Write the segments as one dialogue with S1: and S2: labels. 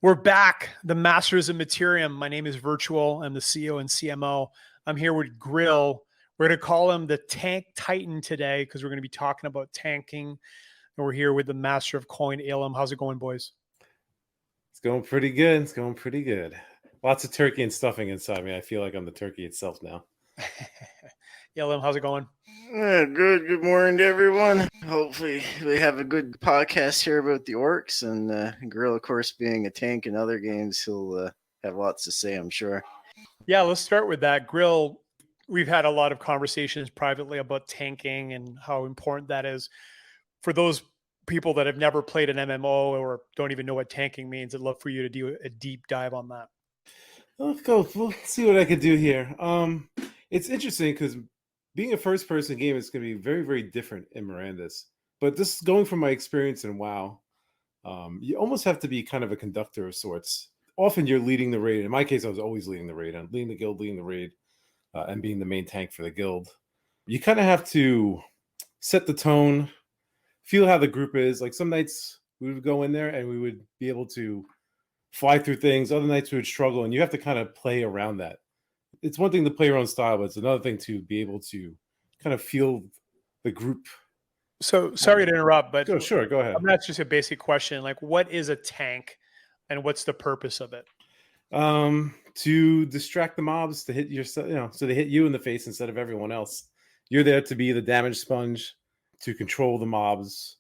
S1: We're back, the masters of Materium. My name is Virtual. I'm the CEO and CMO. I'm here with Grill. We're going to call him the Tank Titan today because we're going to be talking about tanking. And we're here with the master of coin, Elam. How's it going, boys?
S2: It's going pretty good. It's going pretty good. Lots of turkey and stuffing inside me. I feel like I'm the turkey itself now.
S1: Elam, how's it going?
S3: Good. Good morning to everyone. Hopefully we have a good podcast here about the orcs, and Grill, of course, being a tank in other games, he'll have lots to say, I'm sure.
S1: Yeah, let's start with that. Grill, we've had a lot of conversations privately about tanking and how important that is. For those people that have never played an MMO or don't even know what tanking means, I'd love for you to do a deep dive on that.
S2: Let's go. We'll see what I can do here. It's interesting because being a first-person game is going to be very, very different in Mirandus. But this going from my experience in WoW, you almost have to be kind of a conductor of sorts. Often you're leading the raid. In my case, I was always leading the raid. I'm leading the guild, leading the raid, and being the main tank for the guild. You kind of have to set the tone, feel how the group is. Like some nights we would go in there and we would be able to fly through things. Other nights we would struggle, and you have to kind of play around that. It's one thing to play your own style, but it's another thing to be able to kind of feel the group.
S1: So sorry to interrupt, but
S2: sure, go ahead.
S1: That's just a basic question. Like, what is a tank and what's the purpose of it?
S2: To distract the mobs, to hit yourself, so they hit you in the face instead of everyone else. You're there to be the damage sponge, to control the mobs.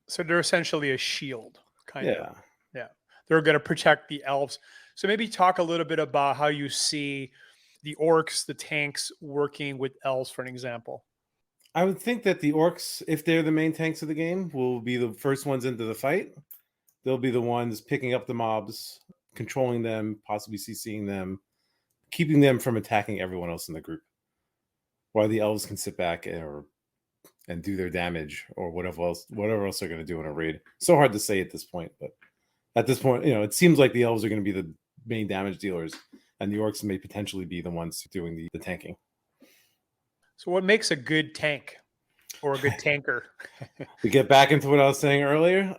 S1: So they're essentially a shield, kind of.
S2: Yeah.
S1: They're going to protect the elves. So maybe talk a little bit about how you see the orcs, the tanks working with elves, for an example.
S2: I would think that the orcs, if they're the main tanks of the game, will be the first ones into the fight. They'll be the ones picking up the mobs, controlling them, possibly CCing them, keeping them from attacking everyone else in the group. While the elves can sit back and do their damage or whatever else they're going to do in a raid. So hard to say at this point, but at this point, it seems like the elves are going to be the main damage dealers, and the orcs may potentially be the ones doing the tanking.
S1: So what makes a good tank or a good tanker?
S2: To get back into what I was saying earlier,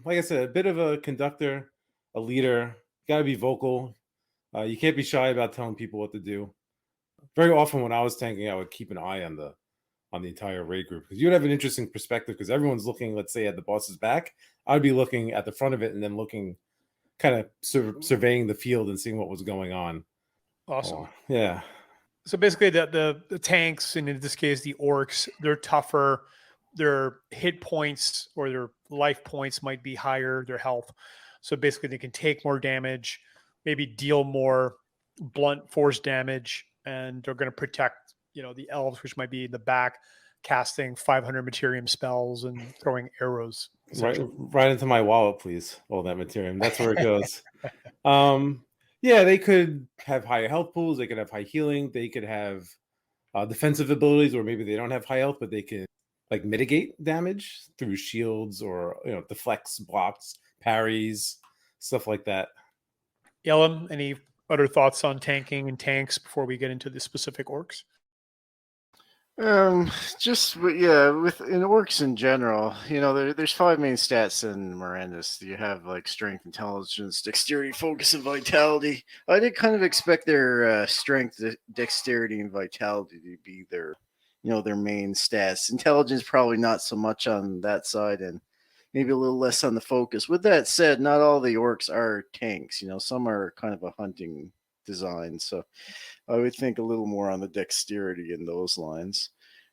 S2: like I said, a bit of a conductor, a leader, got to be vocal. You can't be shy about telling people what to do. Very often when I was tanking, I would keep an eye on the entire raid group, because you would have an interesting perspective, because everyone's looking, let's say, at the boss's back. I'd be looking at the front of it and then looking, kind of surveying the field and seeing what was going on.
S1: Awesome.
S2: Yeah.
S1: So basically the tanks, and in this case, the orcs, they're tougher. Their hit points or their life points might be higher, their health. So basically they can take more damage, maybe deal more blunt force damage, and they're going to protect, the elves, which might be in the back, casting 500 Materium spells and throwing arrows.
S2: Right into my wallet, please. All that Materium. That's where it goes. Yeah, they could have higher health pools. They could have high healing. They could have defensive abilities, or maybe they don't have high health, but they can mitigate damage through shields or deflects, blocks, parries, stuff like that.
S1: Elam, any other thoughts on tanking and tanks before we get into the specific orcs?
S3: With orcs in general, there's 5 main stats in Mirandus. You have strength, intelligence, dexterity, focus, and vitality. I did kind of expect their strength, dexterity, and vitality to be their main stats. Intelligence probably not so much on that side, and maybe a little less on the focus. With that said, not all the orcs are tanks. Some are kind of a hunting design, so I would think a little more on the dexterity in those lines.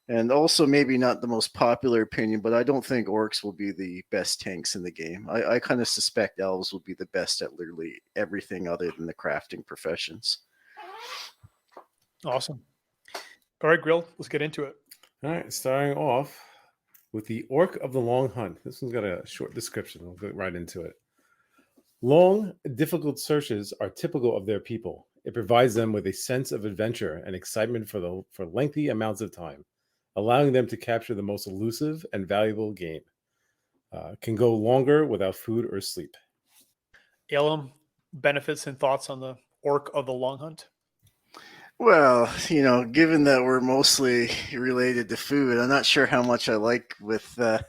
S3: And also, maybe not the most popular opinion, but I don't think orcs will be the best tanks in the game. I kind of suspect elves will be the best at literally everything other than the crafting professions.
S1: Awesome. All right, Grill, let's get into it.
S2: All right, starting off with the Orc of the Long Hunt. This one's got a short description. We'll get right into it. Long, difficult searches are typical of their people. It provides them with a sense of adventure and excitement for lengthy amounts of time, allowing them to capture the most elusive and valuable game. Can go longer without food or sleep.
S1: Elam, benefits and thoughts on the Orc of the Long Hunt?
S3: Well, given that we're mostly related to food, I'm not sure how much I like with a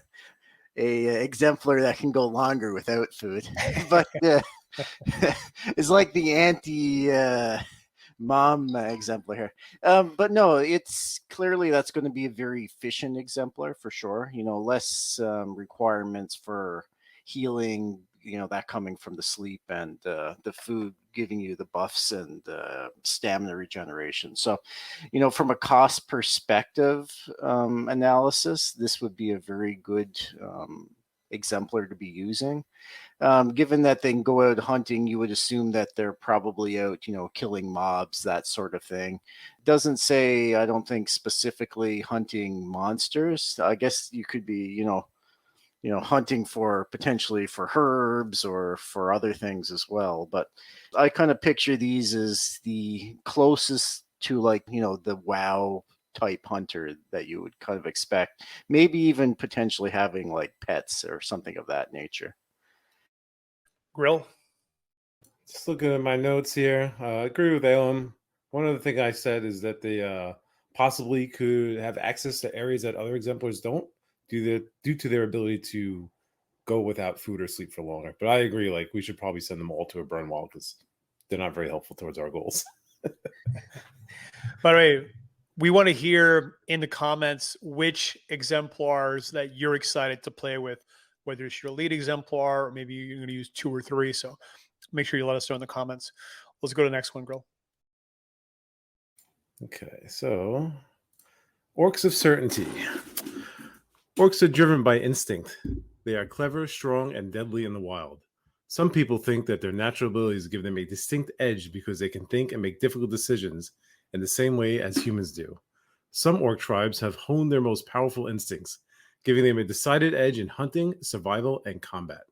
S3: exemplar that can go longer without food. But It's like the anti mom exemplar here. But no, it's clearly that's going to be a very efficient exemplar for sure. Less requirements for healing, that coming from the sleep and the food giving you the buffs and stamina regeneration. So, from a cost perspective analysis, this would be a very good exemplar to be using. Given that they can go out hunting, you would assume that they're probably out, killing mobs, that sort of thing. Doesn't say, I don't think, specifically hunting monsters. I guess you could be, hunting for potentially for herbs or for other things as well. But I kind of picture these as the closest to the WoW type hunter that you would kind of expect. Maybe even potentially having like pets or something of that nature.
S1: Grill.
S2: Just looking at my notes here, I agree with Alan. One other thing I said is that they possibly could have access to areas that other exemplars don't, due to their ability to go without food or sleep for longer. But I agree, we should probably send them all to a burn wall because they're not very helpful towards our goals.
S1: By the way, we want to hear in the comments which exemplars that you're excited to play with, whether it's your lead exemplar or maybe you're going to use 2 or 3. So make sure you let us know in the comments. Let's go to the next one, Grill.
S2: Okay, so Orcs of Certainty. Orcs are driven by instinct. They are clever, strong, and deadly in the wild. Some people think that their natural abilities give them a distinct edge because they can think and make difficult decisions in the same way as humans do. Some orc tribes have honed their most powerful instincts, giving them a decided edge in hunting, survival, and combat.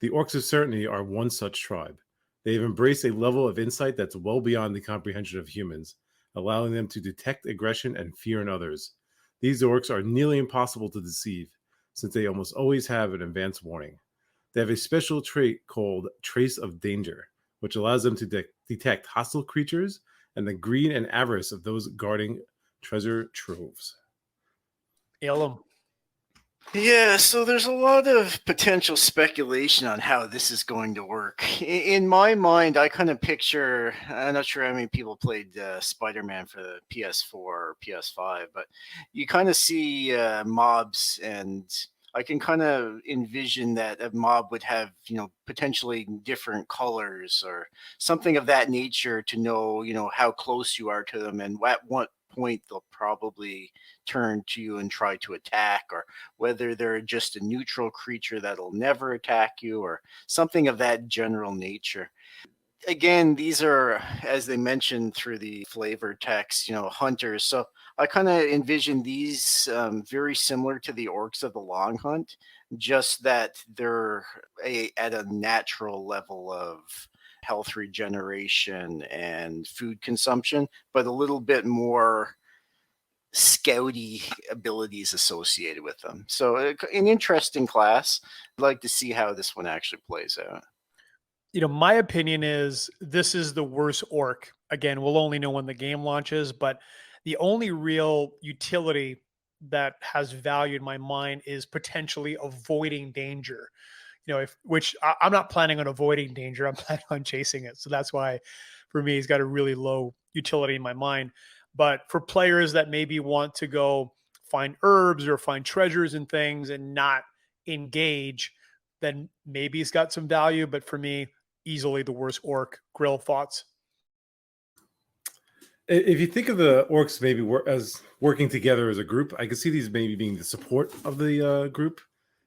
S2: The Orcs of Certainty are one such tribe. They have embraced a level of insight that's well beyond the comprehension of humans, allowing them to detect aggression and fear in others. These orcs are nearly impossible to deceive, since they almost always have an advance warning. They have a special trait called Trace of Danger, which allows them to detect hostile creatures and the greed and avarice of those guarding treasure troves.
S1: Elam.
S3: Yeah, so there's a lot of potential speculation on how this is going to work. In my mind, I kind of picture, I'm not sure how many people played Spider-Man for the PS4 or PS5, but you kind of see mobs, and I can kind of envision that a mob would have, potentially different colors or something of that nature to know, how close you are to them and at what point they'll probably turn to you and try to attack, or whether they're just a neutral creature that'll never attack you or something of that general nature. Again, these are, as they mentioned through the flavor text, hunters. So I kind of envision these very similar to the orcs of the Long Hunt, just that they're at a natural level of health regeneration and food consumption, but a little bit more scouty abilities associated with them. So an interesting class. I'd like to see how this one actually plays out.
S1: My opinion is this is the worst orc. Again, we'll only know when the game launches, but the only real utility that has value in my mind is potentially avoiding danger. I'm not planning on avoiding danger. I'm planning on chasing it. So that's why for me, he's got a really low utility in my mind. But for players that maybe want to go find herbs or find treasures and things and not engage, then maybe he's got some value. But for me, easily the worst orc. Grill, thoughts?
S2: If you think of the orcs maybe as working together as a group, I could see these maybe being the support of the group.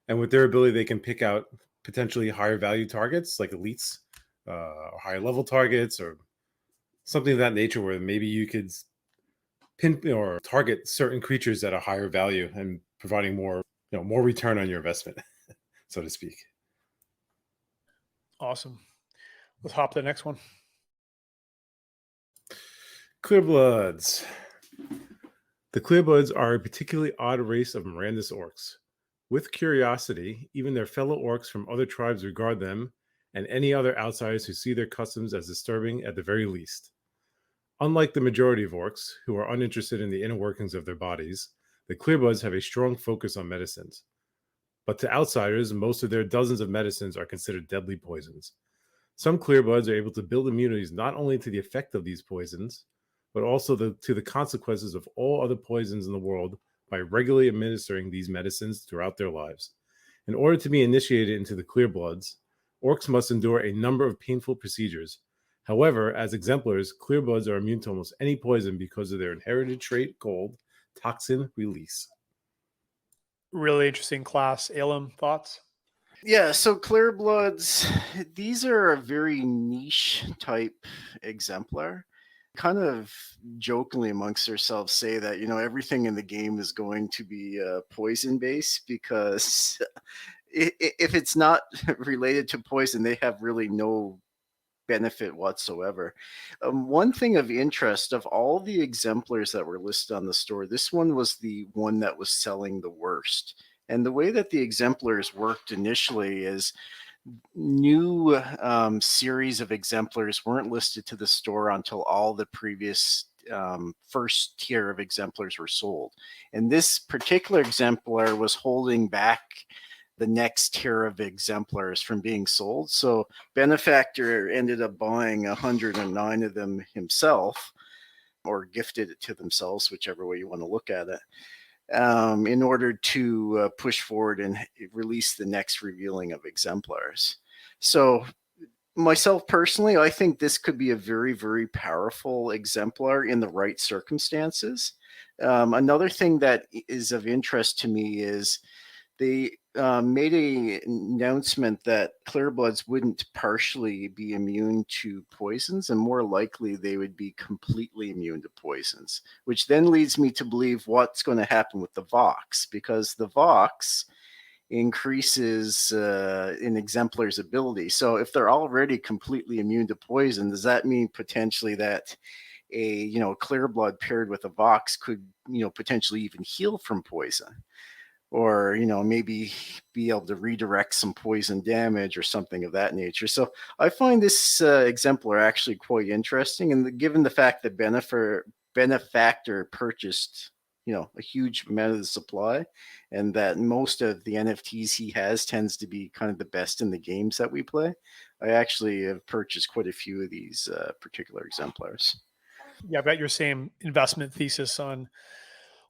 S2: And with their ability, they can pick out potentially higher value targets like elites or higher level targets or something of that nature, where maybe you could pin or target certain creatures at a higher value and providing more return on your investment, so to speak.
S1: Awesome. Let's hop to the next one.
S2: Clearbloods. The Clearbloods are a particularly odd race of Mirandus orcs. With curiosity, even their fellow orcs from other tribes regard them and any other outsiders who see their customs as disturbing at the very least. Unlike the majority of orcs, who are uninterested in the inner workings of their bodies, the Clearbloods have a strong focus on medicines. But to outsiders, most of their dozens of medicines are considered deadly poisons. Some clearbloods are able to build immunities not only to the effect of these poisons, but also to the consequences of all other poisons in the world by regularly administering these medicines throughout their lives. In order to be initiated into the clearbloods, orcs must endure a number of painful procedures. However, as exemplars, clearbloods are immune to almost any poison because of their inherited trait called toxin release.
S1: Really interesting class. Elam, thoughts?
S3: Yeah, so clear bloods, these are a very niche type exemplar. Kind of jokingly amongst ourselves say that, you know, everything in the game is going to be poison based because if it's not related to poison, they have really no benefit whatsoever. One thing of interest, of all the exemplars that were listed on the store, this one was the one that was selling the worst. And the way that the exemplars worked initially is new series of exemplars weren't listed to the store until all the previous first tier of exemplars were sold. And this particular exemplar was holding back the next tier of exemplars from being sold. So Benefactor ended up buying 109 of them himself, or gifted it to themselves, whichever way you want to look at it, in order to push forward and release the next revealing of exemplars. So myself personally, I think this could be a very, very powerful exemplar in the right circumstances. Another thing that is of interest to me is they made an announcement that clearbloods wouldn't partially be immune to poisons, and more likely they would be completely immune to poisons, which then leads me to believe what's going to happen with the Vox, because the Vox increases an exemplar's ability. So if they're already completely immune to poison, does that mean potentially that a clearblood paired with a Vox could potentially even heal from poison? Or maybe be able to redirect some poison damage or something of that nature. So I find this exemplar actually quite interesting, and given the fact that Benefactor purchased a huge amount of the supply, and that most of the NFTs he has tends to be kind of the best in the games that we play, I actually have purchased quite a few of these particular exemplars.
S1: Yeah, I bet your same investment thesis on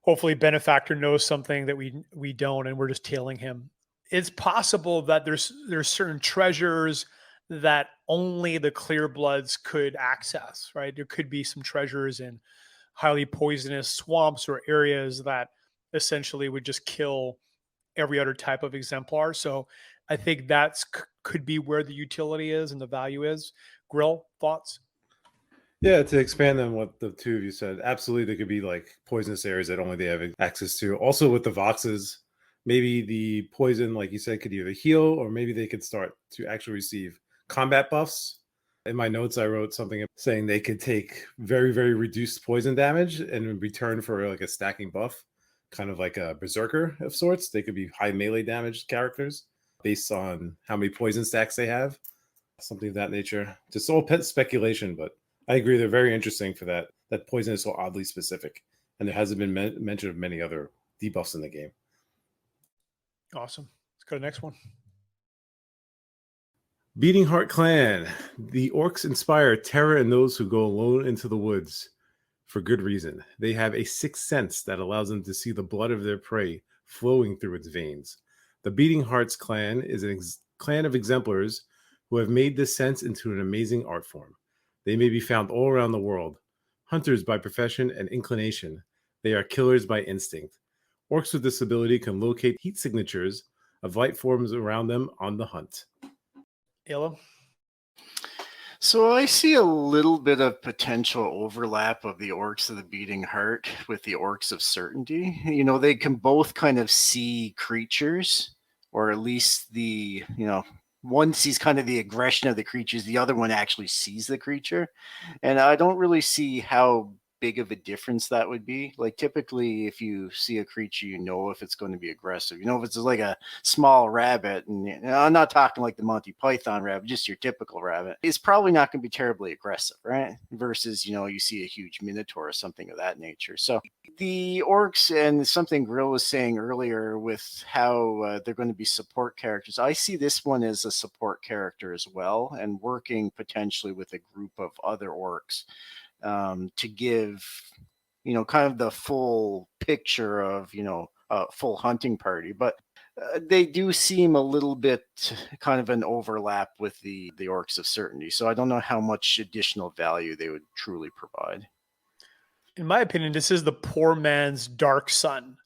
S1: hopefully Benefactor knows something that we don't, and we're just tailing him. It's possible that there's certain treasures that only the clearbloods could access, right? There could be some treasures in highly poisonous swamps or areas that essentially would just kill every other type of exemplar. So I think could be where the utility is and the value is. Grill, thoughts?
S2: Yeah, to expand on what the two of you said, absolutely there could be like poisonous areas that only they have access to. Also with the Voxes, maybe the poison, like you said, could either heal or maybe they could start to actually receive combat buffs. In my notes, I wrote something saying they could take very, very reduced poison damage and in return for like a stacking buff, kind of like a berserker of sorts. They could be high melee damage characters based on how many poison stacks they have, something of that nature. Just all pet speculation, but I agree. They're very interesting for that. That poison is so oddly specific, and there hasn't been mention of many other debuffs in the game.
S1: Awesome. Let's go to the next one.
S2: Beating Heart Clan. The orcs inspire terror in those who go alone into the woods for good reason. They have a sixth sense that allows them to see the blood of their prey flowing through its veins. The Beating Hearts clan is a clan of exemplars who have made this sense into an amazing art form. They may be found all around the world. Hunters by profession and inclination, they are killers by instinct. Orcs with this ability can locate heat signatures of light forms around them on the hunt.
S1: Elam?
S3: So I see a little bit of potential overlap of the Orcs of the Beating Heart with the Orcs of Certainty. They can both kind of see creatures, or at least one sees kind of the aggression of the creatures, the other one actually sees the creature. And I don't really see how big of a difference that would be. Like typically if you see a creature, if it's going to be aggressive, if it's like a small rabbit, and I'm not talking like the Monty Python rabbit, just your typical rabbit, it's probably not going to be terribly aggressive, right? Versus, you see a huge minotaur or something of that nature. So the orcs, and something Grill was saying earlier with how they're going to be support characters, I see this one as a support character as well, and working potentially with a group of other orcs to give, kind of the full picture of, a full hunting party. But they do seem a little bit kind of an overlap with the Orcs of Certainty. So I don't know how much additional value they would truly provide.
S1: In my opinion, this is the poor man's Dark Sun.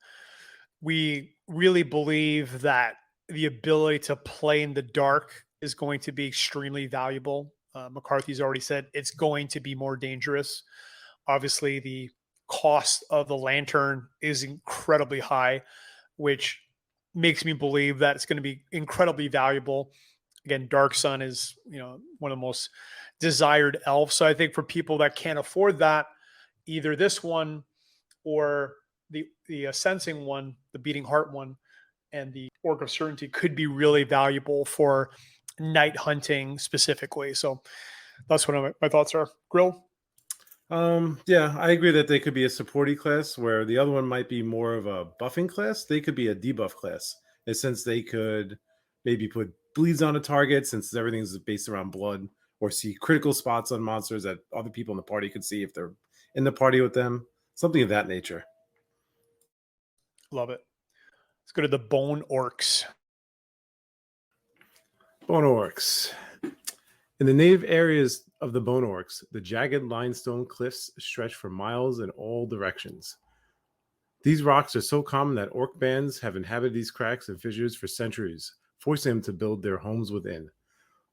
S1: We really believe that the ability to play in the dark is going to be extremely valuable. McCarthy's already said it's going to be more dangerous. Obviously, the cost of the lantern is incredibly high, which makes me believe that it's going to be incredibly valuable. Again, Dark Sun is, one of the most desired elves. So I think for people that can't afford that, either this one or the sensing one, the beating heart one, and the Orc of Certainty could be really valuable for night hunting specifically. So that's what my thoughts are. Grill?
S2: Yeah, I agree that they could be a supporty class, where the other one might be more of a buffing class. They could be a debuff class, and since they could maybe put bleeds on a target, since everything's based around blood, or see critical spots on monsters that other people in the party could see if they're in the party with them, something of that nature.
S1: Love it. Let's go to the Bone Orcs.
S2: Bone Orcs. In the native areas of the Bone Orcs, the jagged limestone cliffs stretch for miles in all directions. These rocks are so common that orc bands have inhabited these cracks and fissures for centuries, forcing them to build their homes within.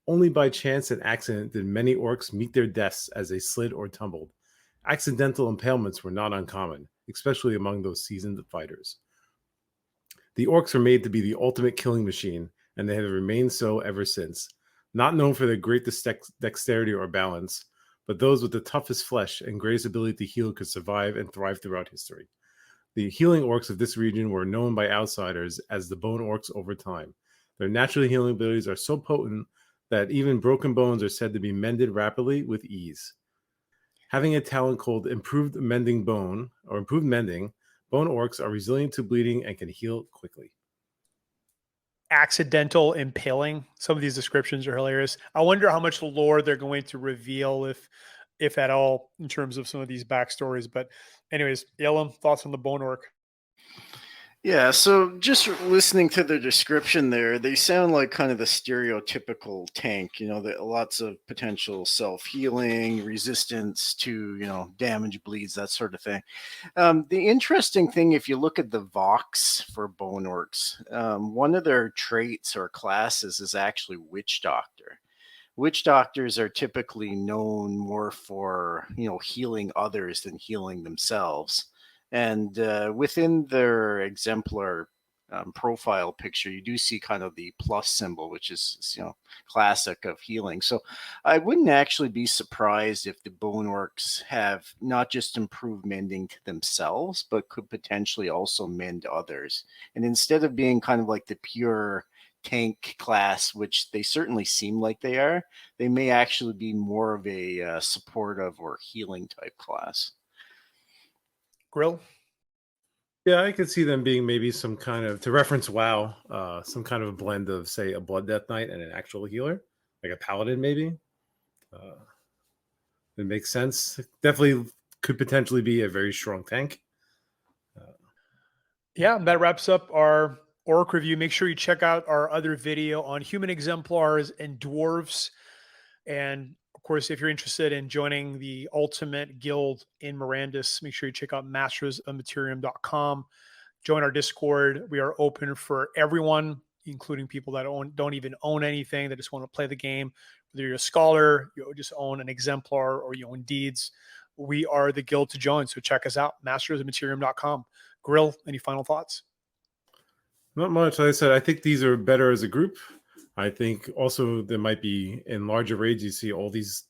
S2: Only by chance and accident did many orcs meet their deaths as they slid or tumbled. Accidental impalements were not uncommon, especially among those seasoned fighters. The orcs were made to be the ultimate killing machine, and they have remained so ever since. Not known for their great dexterity or balance, but those with the toughest flesh and greatest ability to heal could survive and thrive throughout history. The healing orcs of this region were known by outsiders as the Bone Orcs over time. Their natural healing abilities are so potent that even broken bones are said to be mended rapidly with ease. Having a talent called Improved Mending, Bone Orcs are resilient to bleeding and can heal quickly.
S1: Accidental impaling. Some of these descriptions are hilarious. I wonder how much lore they're going to reveal, if at all, in terms of some of these backstories. But anyways, Yellow, thoughts on the Bone Orc?
S3: Yeah, so just listening to the description there, they sound like kind of the stereotypical tank, lots of potential self-healing, resistance to, damage, bleeds, that sort of thing. The interesting thing, if you look at the Vox for Bone Orcs, one of their traits or classes is actually Witch Doctor. Witch doctors are typically known more for, healing others than healing themselves. And within their exemplar profile picture, you do see kind of the plus symbol, which is, classic of healing. So I wouldn't actually be surprised if the Bone Orcs have not just improved mending to themselves, but could potentially also mend others. And instead of being kind of like the pure tank class, which they certainly seem like they are, they may actually be more of a supportive or healing type class.
S1: Grill?
S2: Yeah, I could see them being maybe some kind of, to reference WoW, some kind of a blend of, say, a Blood Death Knight and an actual healer, like a Paladin maybe. It makes sense. Definitely could potentially be a very strong tank.
S1: Yeah, that wraps up our Orc review. Make sure you check out our other video on human exemplars and dwarves. And of course, if you're interested in joining the ultimate guild in Mirandus, make sure you check out mastersofmaterium.com. Join our Discord. We are open for everyone, including people that don't even own anything, that just want to play the game. Whether you're a scholar, you just own an exemplar, or you own deeds, we are the guild to join. So check us out, mastersofmaterium.com. Grill, any final thoughts?
S2: Not much. Like I said, I think these are better as a group. I think also there might be, in larger raids, you see all these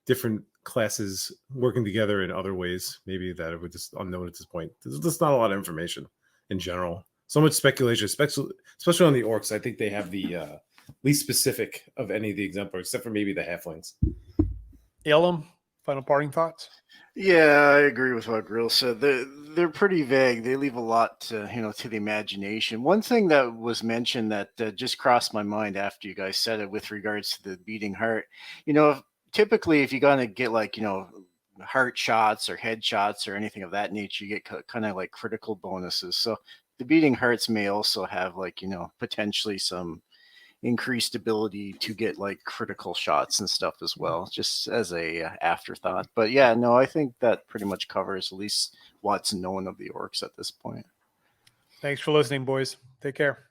S2: different classes working together in other ways, maybe that are just unknown at this point. There's just not a lot of information in general. So much speculation, especially on the orcs. I think they have the least specific of any of the exemplars, except for maybe the halflings.
S1: Elam, final parting thoughts?
S3: Yeah, I agree with what Grill said. They're pretty vague. They leave a lot to, to the imagination. One thing that was mentioned that just crossed my mind after you guys said it with regards to the beating heart, typically if you're going to get like, heart shots or head shots or anything of that nature, you get kind of like critical bonuses. So the beating hearts may also have like, potentially some increased ability to get like critical shots and stuff as well, just as a afterthought. But yeah, no, I think that pretty much covers at least what's known of the orcs at this point.
S1: Thanks for listening, boys. Take care.